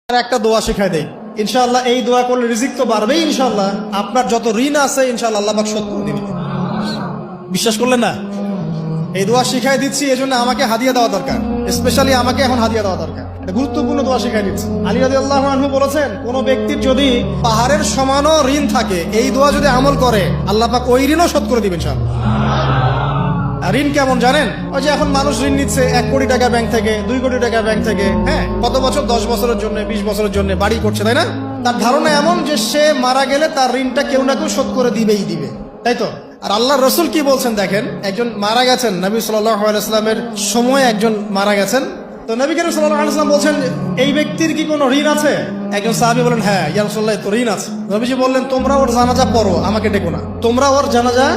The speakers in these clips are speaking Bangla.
একটা দোয়া শিখাই দেই, ইনশাআল্লাহ এই দোয়া করলে রিজিক তো বাড়বেই ইনশাআল্লাহ। আপনার যত ঋণ আছে ইনশাআল্লাহ আল্লাহ পাক শোধ করে দিবেন। বিশ্বাস করলেন না? এই দোয়া শিখাই দিচ্ছি, এজন্য আমাকে হাদিয়া দেওয়া দরকার, স্পেশালি আমাকে এখন হাদিয়া দেওয়া দরকার। এটা গুরুত্বপূর্ণ দোয়া শিখাই দিচ্ছি। আলী রাদিয়াল্লাহু আনহু বলেছেন, কোন ব্যক্তির যদি পাহাড়ের সমানও ঋণ থাকে, এই দোয়া যদি আমল করে আল্লাহ পাক ওই ঋণও শোধ করে দিবেন ইনশাআল্লাহ। ঋণ কেমন জানেন? ওই যে এখন মানুষ ঋণ নিচ্ছে 1 কোটি টাকা ব্যাংক থেকে, 2 কোটি টাকা ব্যাংক থেকে, হ্যাঁ, কত বছর, 10 বছরের জন্য, 20 বছরের জন্য বাড়ি করছে, তাই না? তার ধারণা এমন যে সে মারা গেলে তার ঋণটা কেউ না কেউ শোধ করে দিবেই দিবে, তাই তো? আর আল্লাহ রসুল কি বলছেন দেখেন, একজন মারা গেছেন, নবী সাল্লাল্লাহু আলাইহি ওয়াসাল্লামের সময় একজন মারা গেছেন। তো নবী করিম সাল্লাল্লাহু আলাইহি ওয়াসাল্লাম বলছেন, এই ব্যক্তির কি কোনো ঋণ আছে? একজন সাহাবী বলেন, হ্যাঁ ইয়া রাসূলুল্লাহ, তো ঋণ আছে। নবীজি বললেন, তোমরা ওর জানাজা পড়ো, আমাকে ডেকো না। তোমরা ওর জানাজা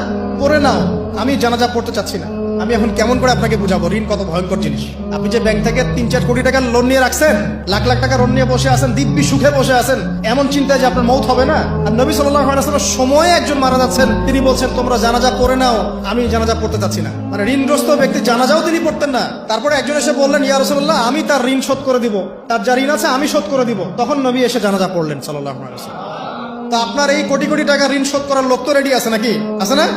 পড়ে নাও, আমি জানাজা পড়তে চাচ্ছি না। আমি এখন কেমন করে আপনাকে বুঝাবো ঋণ কত ভয়ঙ্কর জিনিস? আপনি যে ব্যাংক থেকে 3-4 কোটি টাকার লোন নিয়ে রাখছেন, লাখ লাখ টাকা লোন নিয়ে বসে আছেন, দিব্যি সুখে বসে আছেন, এমন চিন্তায় যে আপনার মৌত হবে না। আর নবী সাল্লাল্লাহু আলাইহি ওয়াসাল্লামের সময়ে একজন মারা যাচ্ছেন, তিনি বলছেন তোমরা জানাজা পড়ে নাও, আমি জানাজা পড়তে চাচ্ছি না। মানে ঋণগ্রস্ত ব্যক্তি জানাজাও তিনি পড়তেন না। তারপরে একজন এসে বললেন, ইয়া রাসূলুল্লাহ, আমি তার ঋণ শোধ করে দিব, তার যা ঋণ আছে আমি শোধ করে দিব। তখন নবী এসে জানাজা পড়লেন সাল্লাল্লাহু আলাইহি ওয়াসাল্লাম। তা আপনার এই কোটি কোটি টাকা ঋণ শোধ করার লোক তো রেডি আছে নাকি? আছে না?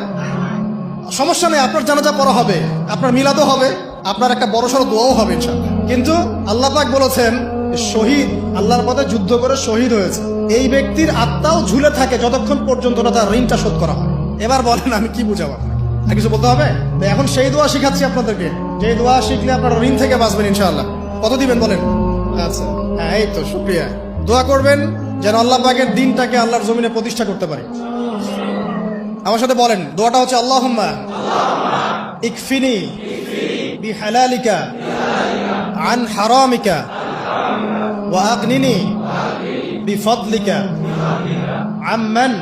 সমস্যা নেই, আপনার জানাজা পড়া হবে, আপনার মিলাদও হবে, আপনার একটা বড়সড় দোয়াও হবে ইনশাআল্লাহ। কিন্তু আল্লাহ পাক বলেছেন, শহীদ আল্লাহর পথে যুদ্ধ করে শহীদ হয়েছে, এই ব্যক্তির আত্মাও ঝুলে থাকে যতক্ষণ পর্যন্ত না তার ঋণটা শোধ করা হয়। এবার বলেন আমি কি বুঝাবো? আর কিছু বলতে হবে? তো এখন সেই দোয়া শিখাচ্ছি আপনাদেরকে, যে দোয়া শিখলে আপনারা ঋণ থেকে বাঁচবেন ইনশাআল্লাহ। কত দিবেন বলেন? আচ্ছা, হ্যাঁ, এই তো শুকরিয়া। দোয়া করবেন যেন আল্লাহ পাকের দিনটাকে আল্লাহর জমিনে প্রতিষ্ঠা করতে পারি। আমার সাথে বলেন, দোয়াটা হচ্ছে, আল্লাহুম্মা ইকফিনি বিহালালিকা আন হারামিকা ওয়া আগনিনি বিফদলিকা আম্মান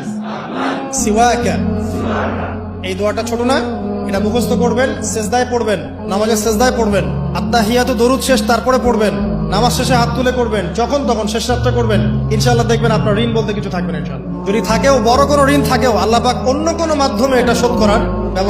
সিওয়াকা। এই দোয়াটা ছোট না, এটা মুখস্থ করবেন, সেজদায় পড়বেন, নামাজের সেজদায় পড়বেন, আত্তাহিয়াতু দরুদ শেষ তারপরে পড়বেন, নামাজ শেষে হাত তুলে করবেন, যখন তখন শেষ রাতটা করবেন, ইনশাআল্লাহ দেখবেন আপনার ঋণ বলতে কিছু থাকবে না ইনশাআল্লাহ। যদি থাকেও, বড় কোনো ঋণ থাকেও, আল্লাহ পাক অন্য কোনো মাধ্যমে এটা শোধ করার